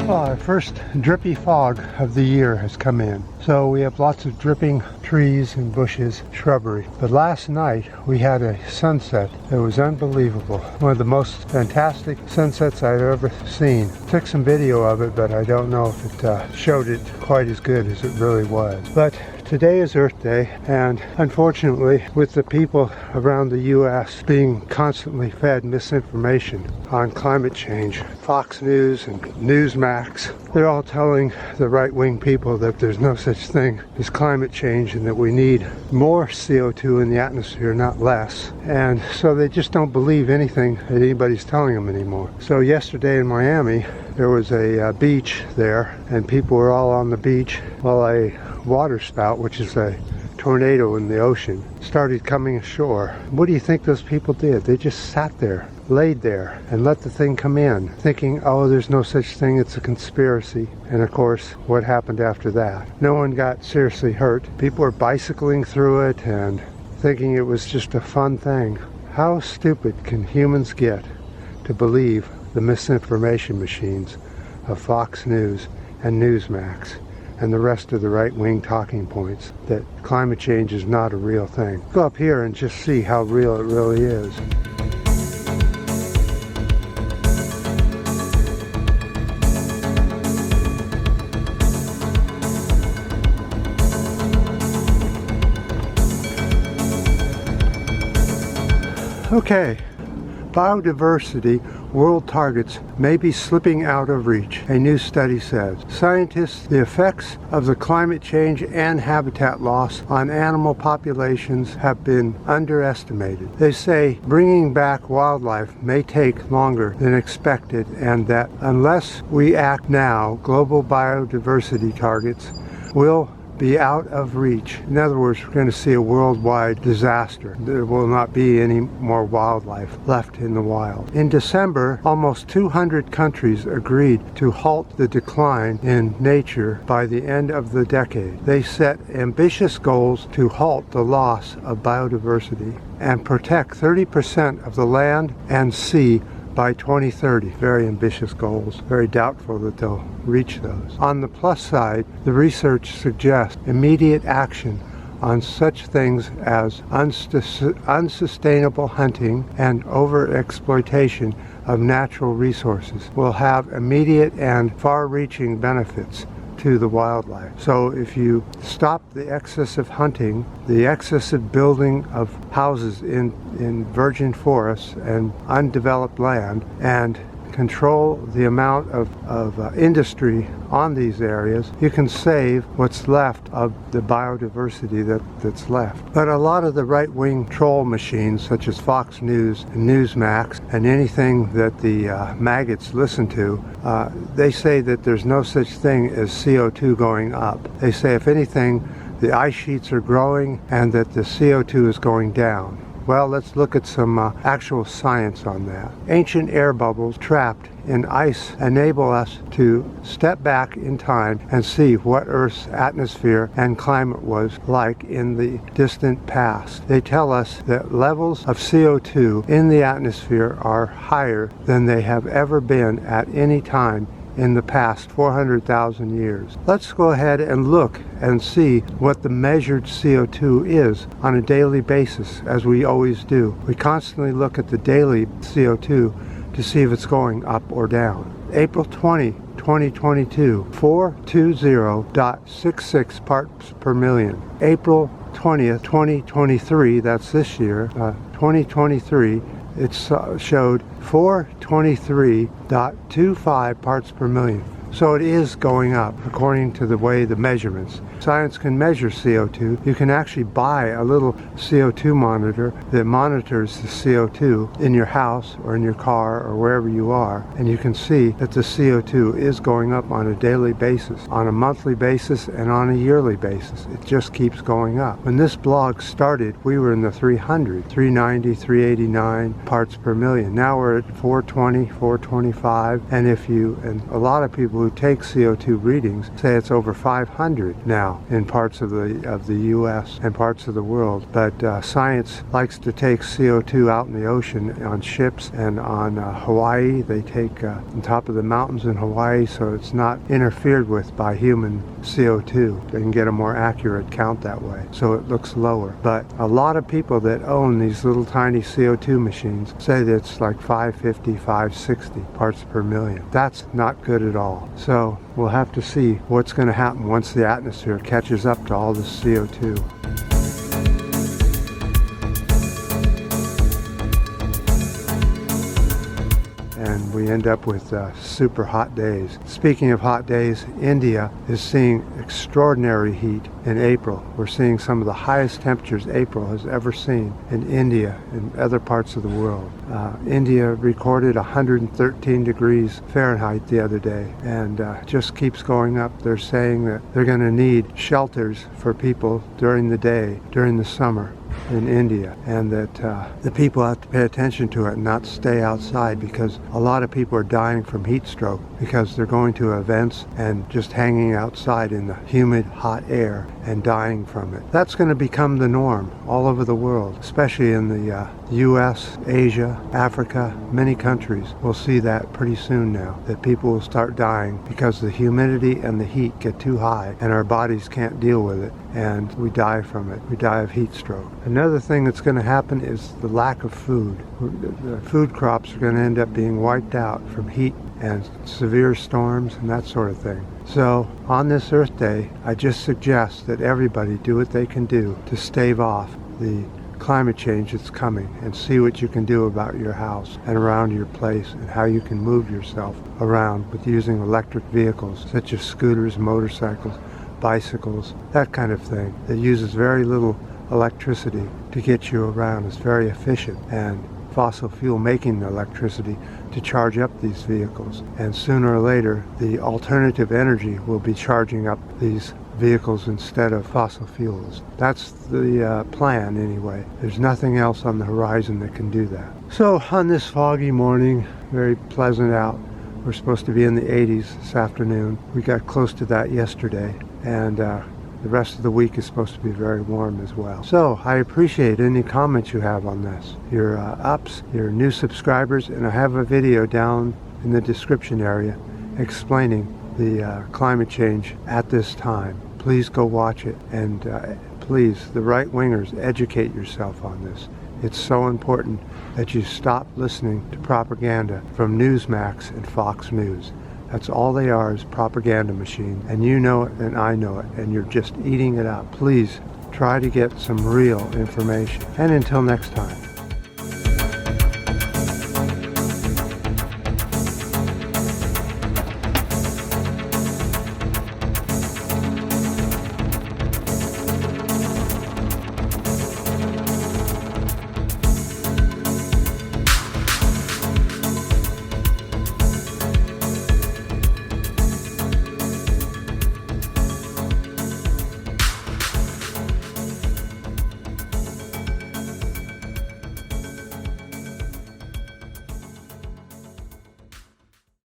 Well, our first drippy fog of the year has come in. So we have lots of dripping trees and bushes, shrubbery. But last night we had a sunset that was unbelievable. One of the most fantastic sunsets I've ever seen. Took some video of it, but I don't know if it showed it quite as good as it really was. But today is Earth Day, and unfortunately, with the people around the U.S. being constantly fed misinformation on climate change, Fox News and Newsmax, they're all telling the right-wing people that there's no such thing as climate change and that we need more CO2 in the atmosphere, not less. And so they just don't believe anything that anybody's telling them anymore. So yesterday in Miami, there was a beach there, and people were all on the beach while a water spout, which is a tornado in the ocean, started coming ashore. What do you think those people did? They just sat there, laid there, and let the thing come in, thinking, oh, there's no such thing, it's a conspiracy. And of course, what happened after that? No one got seriously hurt. People were bicycling through it and thinking it was just a fun thing. How stupid can humans get to believe the misinformation machines of Fox News and Newsmax and the rest of the right-wing talking points that climate change is not a real thing? Go up here and just see how real it really is. Okay, biodiversity world targets may be slipping out of reach, a new study says. Scientists, the effects of the climate change and habitat loss on animal populations have been underestimated. They say bringing back wildlife may take longer than expected, and that unless we act now, global biodiversity targets will be out of reach. In other words, we're going to see a worldwide disaster. There will not be any more wildlife left in the wild. In December, almost 200 countries agreed to halt the decline in nature by the end of the decade. They set ambitious goals to halt the loss of biodiversity and protect 30% of the land and sea by 2030. Very ambitious goals. Very doubtful that they'll reach those. On the plus side, the research suggests immediate action on such things as unsustainable hunting and over-exploitation of natural resources will have immediate and far-reaching benefits to the wildlife. So if you stop the excessive hunting, the excessive building of houses in virgin forests and undeveloped land, and control the amount of industry on these areas, you can save what's left of the biodiversity that's left. But a lot of the right-wing troll machines, such as Fox News and Newsmax and anything that the maggots listen to, they say that there's no such thing as CO2 going up. They say, if anything, the ice sheets are growing and that the CO2 is going down. Well, let's look at some actual science on that. Ancient air bubbles trapped in ice enable us to step back in time and see what Earth's atmosphere and climate was like in the distant past. They tell us that levels of CO2 in the atmosphere are higher than they have ever been at any time in the past 400,000 years. Let's go ahead and look and see what the measured CO2 is on a daily basis, as we always do. We constantly look at the daily CO2 to see if it's going up or down. April 20, 2022, 420.66 parts per million. April 20th, 2023, that's this year, 2023, it showed 423.25 parts per million. So it is going up according to the way the measurements. Science can measure CO2. You can actually buy a little CO2 monitor that monitors the CO2 in your house or in your car or wherever you are, and you can see that the CO2 is going up on a daily basis, on a monthly basis, and on a yearly basis. It just keeps going up. When this blog started, we were in the 300, 390, 389 parts per million. Now we're at 420, 425, and a lot of people who take CO2 readings say it's over 500 now in parts of the U.S. and parts of the world. But science likes to take CO2 out in the ocean on ships, and on Hawaii they take on top of the mountains in Hawaii, so it's not interfered with by human CO2. They can get a more accurate count that way, so it looks lower. But a lot of people that own these little tiny CO2 machines say that it's like 550, 560 parts per million. That's not good at all. So we'll have to see what's going to happen once the atmosphere catches up to all this CO2. And we end up with super hot days. Speaking of hot days, India is seeing extraordinary heat in April. We're seeing some of the highest temperatures April has ever seen in India and other parts of the world. India recorded 113 degrees Fahrenheit the other day, and just keeps going up. They're saying that they're going to need shelters for people during the day, during the summer in India, and that the people have to pay attention to it and not stay outside, because a lot of people are dying from heat stroke because they're going to events and just hanging outside in the humid, hot air and dying from it. That's going to become the norm all over the world, especially in the U.S., Asia, Africa. Many countries will see that pretty soon now, that people will start dying because the humidity and the heat get too high and our bodies can't deal with it, and we die from it. We die of heat stroke. Another thing that's going to happen is the lack of food. The food crops are going to end up being wiped out from heat and severe storms and that sort of thing. So on this Earth Day, I just suggest that everybody do what they can do to stave off the climate change that's coming, and see what you can do about your house and around your place, and how you can move yourself around with using electric vehicles such as scooters, motorcycles, bicycles, that kind of thing that uses very little electricity to get you around. It's very efficient, and fossil fuel making the electricity to charge up these vehicles, and sooner or later the alternative energy will be charging up these vehicles instead of fossil fuels. That's the plan anyway. There's nothing else on the horizon that can do that. So on this foggy morning, very pleasant out, we're supposed to be in the 80s this afternoon. We got close to that yesterday, and the rest of the week is supposed to be very warm as well. So I appreciate any comments you have on this, your ups, your new subscribers, and I have a video down in the description area explaining the climate change at this time. Please go watch it, and please, the right-wingers, educate yourself on this. It's so important that you stop listening to propaganda from Newsmax and Fox News. That's all they are, is propaganda machine, and you know it and I know it, and you're just eating it up. Please try to get some real information. And until next time.